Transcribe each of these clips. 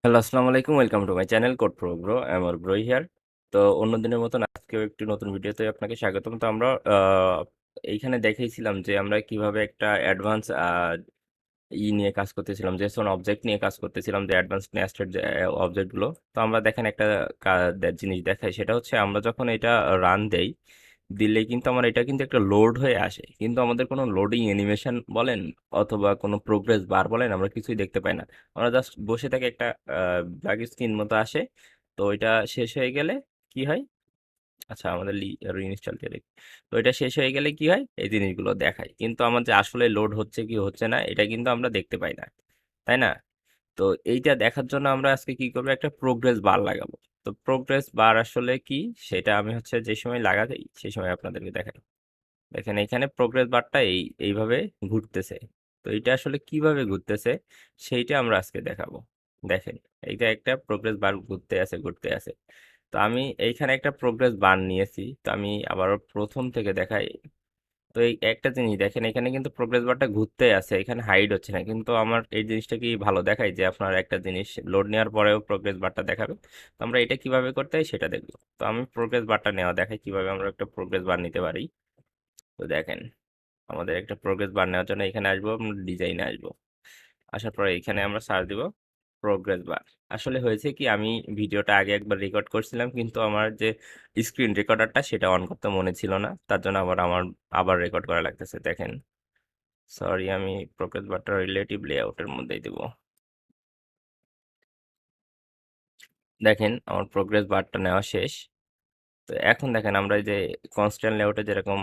Hello, আসসালামু আলাইকুম। Welcome to my channel CodePro Bro। I am Bro here. তো অন্য দিনের মতন আজকেও একটি নতুন ভিডিওতে আপনাকে স্বাগতম। তো আমরা এইখানে দেখিয়েছিলাম যে আমরা কিভাবে একটা অ্যাডভান্স নিয়ে কাজ করতেছিলাম, জেসন অবজেক্ট নিয়ে কাজ করতেছিলাম, যে অ্যাডভান্স নেস্টেড যে অবজেক্টগুলো। তো আমরা দেখেন একটা জিনিস দেখাই, সেটা হচ্ছে আমরা যখন এটা রান দেই, দিলে কিন্তু আমার এটা কিন্তু একটা লোড হয়ে আসে, কিন্তু আমাদের কোনো লোডিং অ্যানিমেশন বলেন অথবা কোনো প্রোগ্রেস বার বলেন আমরা কিছুই দেখতে পাই না। আমরা জাস্ট বসে থাকি, একটা ব্ল্যাক স্ক্রিন মতো আসে। তো এটা শেষ হয়ে গেলে কি হয়? আচ্ছা, আমাদের রিইনস্টল দিয়ে দেখি। তো এটা শেষ হয়ে গেলে কি হয়? এই জিনিসগুলো দেখায়, কিন্তু আমার যে আসলে লোড হচ্ছে কি হচ্ছে না এটা কিন্তু আমরা দেখতে পাই না, তাই না? তো এইটা দেখার জন্য আমরা আজকে কি করবো, একটা প্রোগ্রেস বার লাগাবো। তো প্রোগ্রেস বার আসলে কি, সেটা আমি হচ্ছে যে সময় লাগাই সেই সময় আপনাদেরকে দেখাই। দেখেন এখানে প্রোগ্রেস বারটা এইভাবে ঘুরতেছে। তো এটা আসলে কিভাবে ঘুরতেছে সেইটা আমরা আজকে দেখাবো। দেখেন, এইটা একটা প্রোগ্রেস বার ঘুরতে আছে ঘুরতে আছে। তো আমি এইখানে একটা প্রোগ্রেস বার নিয়েছি, তো আমি আবার প্রথম থেকে দেখাই। তো এই একটা জিনিস দেখেন, এখানে কিন্তু প্রোগ্রেস বারটা ঘুরতে আছে, এখানে হাইড হচ্ছে না, কিন্তু আমার এই জিনিসটা কি ভালো দেখায় যে আপনার একটা জিনিস লোড নেওয়ার পরেও প্রোগ্রেস বারটা দেখাবে। তো আমরা এটা কিভাবে করতে হয় সেটা দেখবো। তো আমি প্রোগ্রেস বারটা নেওয়া দেখাই কিভাবে আমরা একটা প্রোগ্রেস বার নিতে পারি। তো দেখেন, আমাদের একটা প্রোগ্রেস বার নেওয়ার জন্য এখানে আসবো, আমরা ডিজাইনে আসবো। আসার পরে এখানে আমরা সার্চ দিব প্রোগ্রেস বার। আসলে হয়েছে কি, আমি ভিডিওটা আগে একবার রেকর্ড করছিলাম, কিন্তু আমার যে স্ক্রিন রেকর্ডারটা সেটা অন করতে মনে ছিল না, তার জন্য আবার রেকর্ড করা লাগতেছে। দেখেন, সরি, আমি প্রোগ্রেস বারটা রিলেটিভ লেআউটের মধ্যেই দেব। দেখেন, আমার প্রোগ্রেস বারটা নেওয়া শেষ। তো এখন দেখেন, আমরা এই যে কনস্ট্যান্ট লেআউটে যেরকম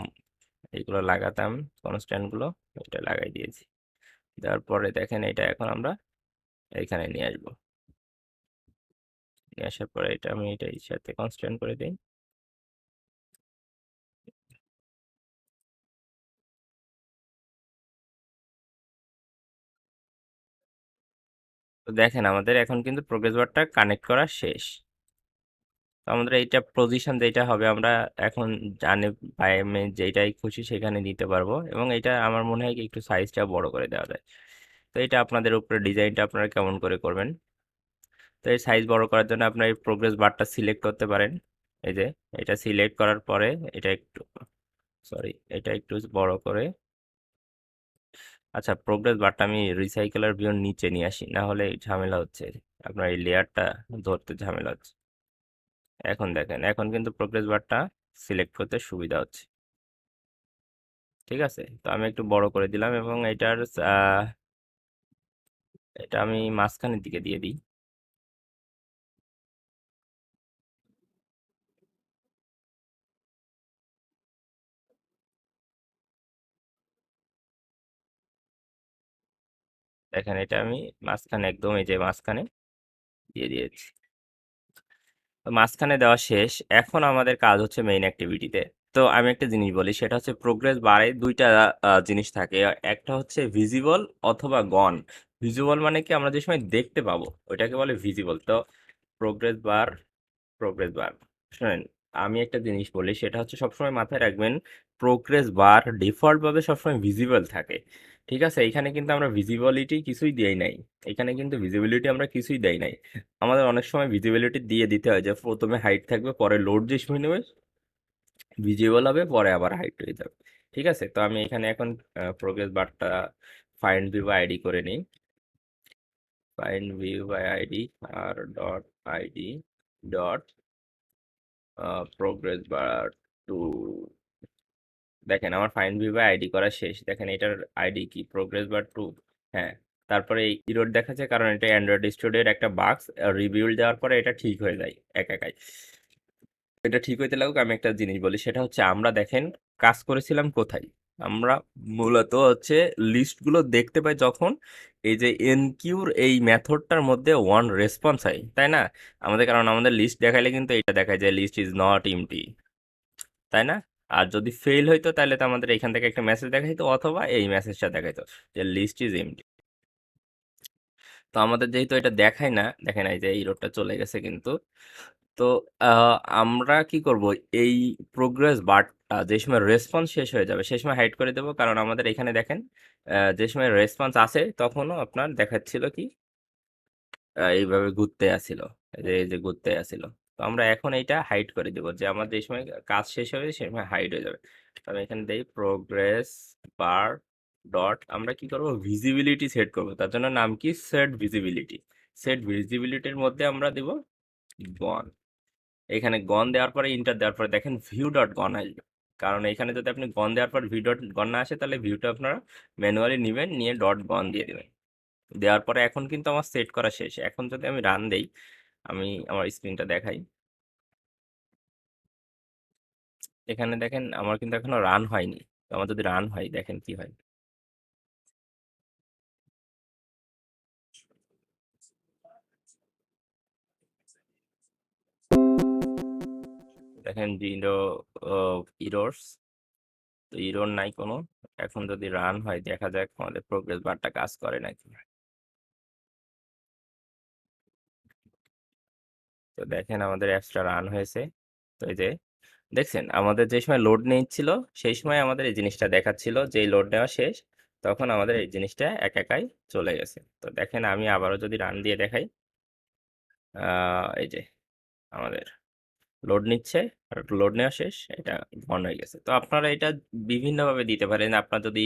এইগুলো লাগাতাম, কনস্ট্যান্ট গুলো এটা লাগাই দিয়েছি। দেওয়ার পরে দেখেন, এটা এখন আমরা এইখানে নিয়ে আসবো। নিয়ে আসার পরে এটা আমি এটার সাথে কনস্ট্যান্ট করে দিই। তো দেখেন, আমাদের এখন কিন্তু প্রোগ্রেস বারটা কানেক্ট করা শেষ। তো আমাদের এইটা পজিশন যেটা হবে, আমরা এখন জানে বাইমে যেটাই খুশি সেখানে দিতে পারবো, এবং এটা আমার মনে হয় কি একটু সাইজটা বড় করে দেওয়া যায়। তো এটা আপনাদের উপরে, ডিজাইনটা আপনারা কেমন করে করবেন। তো এই সাইজ বড় করার জন্য আপনার এই প্রোগ্রেস বারটা সিলেক্ট করতে পারেন। এই যে এটা সিলেক্ট করার পরে এটা একটু, সরি, এটা একটু বড় করে। আচ্ছা, প্রোগ্রেস বারটা আমি রিসাইকেলার ভিউর নিচে নিয়ে আসি, না হলে এই ঝামেলা হচ্ছে, আপনার এই লেয়ারটা ধরতে ঝামেলা হচ্ছে। এখন দেখেন, এখন কিন্তু প্রোগ্রেস বারটা সিলেক্ট করতে সুবিধা হচ্ছে। ঠিক আছে, তো আমি একটু বড় করে দিলাম, এবং এটা আমি মাঝখানের দিকে দিয়ে দিই। দেখেন, এটা আমি মাঝখানে, একদম এই যে মাঝখানে দিয়ে দিয়েছি। তো মাঝখানে দেওয়া শেষ। এখন আমাদের কাজ হচ্ছে মেইন অ্যাক্টিভিটিতে। তো আমি একটা জিনিস বলি, সেটা হচ্ছে প্রোগ্রেস বারে দুইটা জিনিস থাকে। একটা হচ্ছে ভিজিবল অথবা গন। ভিজিবল মানে কি, আমরা যে সময় দেখতে পাবো ওইটাকে বলে ভিজিবল। তো প্রোগ্রেস বার, প্রোগ্রেস বার, শুনেন, আমি একটা জিনিস বলি, সেটা হচ্ছে সবসময় মাথায় রাখবেন, প্রোগ্রেস বার ডিফল্ট ভাবে সবসময় ভিজিবল থাকে। ঠিক আছে, এখানে কিন্তু আমরা ভিজিবিলিটি কিছুই দেই নাই। এখানে কিন্তু ভিজিবিলিটি আমরা কিছুই দেই নাই। আমাদের অনেক সময় ভিজিবিলিটি দিয়ে দিতে হয়, যে প্রথমে হাইট থাকবে, পরে লোড যে সময় নেবে ভিজিবল হবে, পরে আবার হাইট হয়ে যাবে। ঠিক আছে, তো আমি এখানে এখন প্রোগ্রেস বারটা ফাইন্ড ভিউ বাই আইডি করে নিই। Find view by ID R dot ID dot progress bar two. দেখেন, আমার ফাইন্ড ভিউ বাই আইডি করা শেষ। দেখেন, এটার আইডি কি, প্রোগ্রেস বার টু। হ্যাঁ, তারপরে এই ইরোড দেখাচ্ছে, কারণ এটা অ্যান্ড্রয়েড স্টুডিওর একটা বাগস। রিবিল্ড দেওয়ার পরে এটা ঠিক হয়ে যায় একাই। এটা ঠিক হইতে লাগুক, আমি একটা জিনিস বলি, সেটা হচ্ছে আমরা দেখেন কাজ করেছিলাম কোথায়। আমরা মূলত হচ্ছে লিস্টগুলো দেখতে পাই যখন এই যে এনকিউর এই মেথডটার মধ্যে ওয়ান রেসপন্স হয়, তাই না? আমাদের, কারণ আমাদের লিস্ট দেখাইলে কিন্তু এটা দেখায় যে লিস্ট ইজ নট এমটি, তাই না? আর যদি ফেল হইতো তাহলে তো আমাদের এখান থেকে একটা মেসেজ দেখাইতো, অথবা এই মেসেজটা দেখাইতো যে লিস্ট ইজ এমটি। তো আমাদের যেহেতু এটা দেখায় না, দেখেন এই যে এই রোডটা চলে গেছে কিন্তু। তো আমরা কি করব, এই প্রোগ্রেস বারটা যে সময় রেসপন্স শেষ হয়ে যাবে সেই সময় হাইড করে দেবো, কারণ আমাদের এখানে দেখেন যে সময় রেসপন্স আসে তখনও আপনার দেখাচ্ছিল কি এইভাবে ঘুরতে আসছিল, এই যে ঘুরতে আসছিল। তো আমরা এখন এইটা হাইড করে দেবো, যে আমার যে সময় কাজ শেষ হবে সেই সময় হাইড হয়ে যাবে। তো আমি এখানে দেই প্রোগ্রেস বার ডট, আমরা কি করব, ভিজিবিলিটি সেট করব। তার জন্য নাম কি, সেট ভিজিবিলিটি। সেট ভিজিবিলিটির মধ্যে আমরা দেব গন। এখানে গন দেওয়ার পরে ইন্টার দেওয়ার পরে দেখেন ভিউ ডট গন আসবে। কারণ এখানে যদি আপনি গন দেওয়ার পর ভিউ ডট গন না আসে, তাহলে ভিউটা আপনারা ম্যানুয়ালি নেবেন, নিয়ে ডট গন দিয়ে দেবেন। দেওয়ার পরে এখন কিন্তু আমার সেট করা শেষ। এখন যদি আমি রান দেই, আমি আমার স্ক্রিনটা দেখাই, এখানে দেখেন আমার কিন্তু এখনো রান হয়নি। তো আমার যদি রান হয়, দেখেন কি হয়। দেখেন জিরো ইরোর্স, তো ইরোর নাই কোনো। এখন যদি রান হয়, দেখা যাক আমাদের প্রোগ্রেস বারটা কাজ করে নাকি। তো দেখেন আমাদের অ্যাপসটা রান হয়েছে। তো এই যে দেখছেন, আমাদের যে সময় লোড নিচ্ছিল সেই সময় আমাদের এই জিনিসটা দেখাচ্ছিল, যে লোড নেওয়া শেষ, তখন আমাদের এই জিনিসটা একাই চলে গেছে। তো দেখেন আমি আবারও যদি রান দিয়ে দেখাই, এই যে আমাদের লোড নিচ্ছে, আর লোড নেওয়া শেষ, এটা বন্ধ হয়ে গেছে। তো আপনারা এটা বিভিন্নভাবে দিতে পারেন। আপনার যদি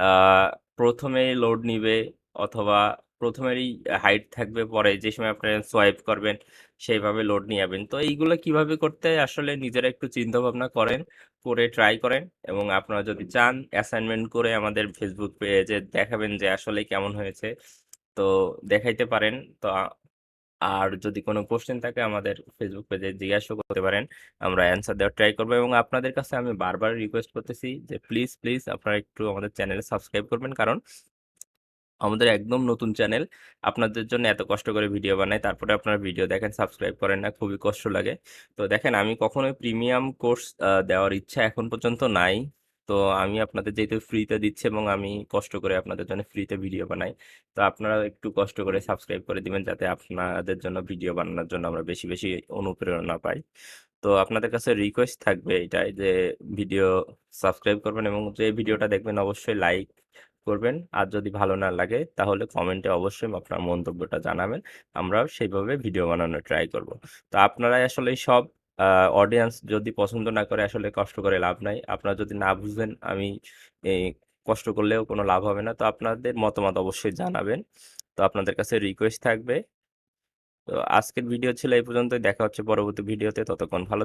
আহ, প্রথমে লোড নিবে, অথবা প্রথমেরই হাইট থাকবে, পরে যে সময় আপনি সোয়াইপ করবেন সেইভাবে লোড নিয়ে যাবেন। তো এইগুলো কিভাবে করতে হয় আসলে নিজেরা একটু চিন্তা ভাবনা করেন, করে ট্রাই করেন। এবং আপনারা যদি চান অ্যাসাইনমেন্ট করে আমাদের ফেসবুক পেজে দেখাবেন যে আসলে কেমন হয়েছে, তো দেখাইতে পারেন। তো আর যদি কোনো কোশ্চেন থাকে আমাদের ফেসবুক পেজে জিজ্ঞাসা করতে পারেন, আমরা অ্যান্সার দেওয়ার ট্রাই করবো। এবং আপনাদের কাছে আমি বারবার রিকোয়েস্ট করতেছি যে প্লিজ প্লিজ আপনারা একটু আমাদের চ্যানেলে সাবস্ক্রাইব করবেন, কারণ আমাদের একদম নতুন চ্যানেল, আপনাদের জন্য এত কষ্ট করে ভিডিও বানাই, তারপরে আপনারা ভিডিও দেখেন, সাবস্ক্রাইব করেন না, খুবই কষ্ট লাগে। তো দেখেন আমি কখনোই প্রিমিয়াম কোর্স দেওয়ার ইচ্ছা এখন পর্যন্ত নাই। তো আমি আপনাদের যেহেতু ফ্রিতে দিচ্ছি, এবং আমি কষ্ট করে আপনাদের জন্য ফ্রিতে ভিডিও বানাই, তো আপনারা একটু কষ্ট করে সাবস্ক্রাইব করে দিবেন, যাতে আপনাদের জন্য ভিডিও বানানোর জন্য আমরা বেশি বেশি অনুপ্রেরণা পাই। তো আপনাদের কাছে রিকোয়েস্ট থাকবে এটাই যে ভিডিও সাবস্ক্রাইব করবেন, এবং যে ভিডিওটা দেখবেন অবশ্যই লাইক করবেন। আর যদি ভালো না লাগে তাহলে কমেন্টে অবশ্যই আপনার মন্তব্যটা জানাবেন, আমরাও সেইভাবে ভিডিও বানানোর ট্রাই করব। তো আপনারা আসলে সব অডিয়েন্স যদি পছন্দ না করে, আসলে কষ্ট করে লাভ নাই। আপনারা যদি না বুঝবেন, আমি এই কষ্ট করলেও কোনো লাভ হবে না। তো আপনাদের মতামত অবশ্যই জানাবেন। তো আপনাদের কাছে রিকোয়েস্ট থাকবে। তো আজকের ভিডিও ছিল এই পর্যন্তই, দেখা হচ্ছে পরবর্তী ভিডিওতে, ততক্ষণ ভালো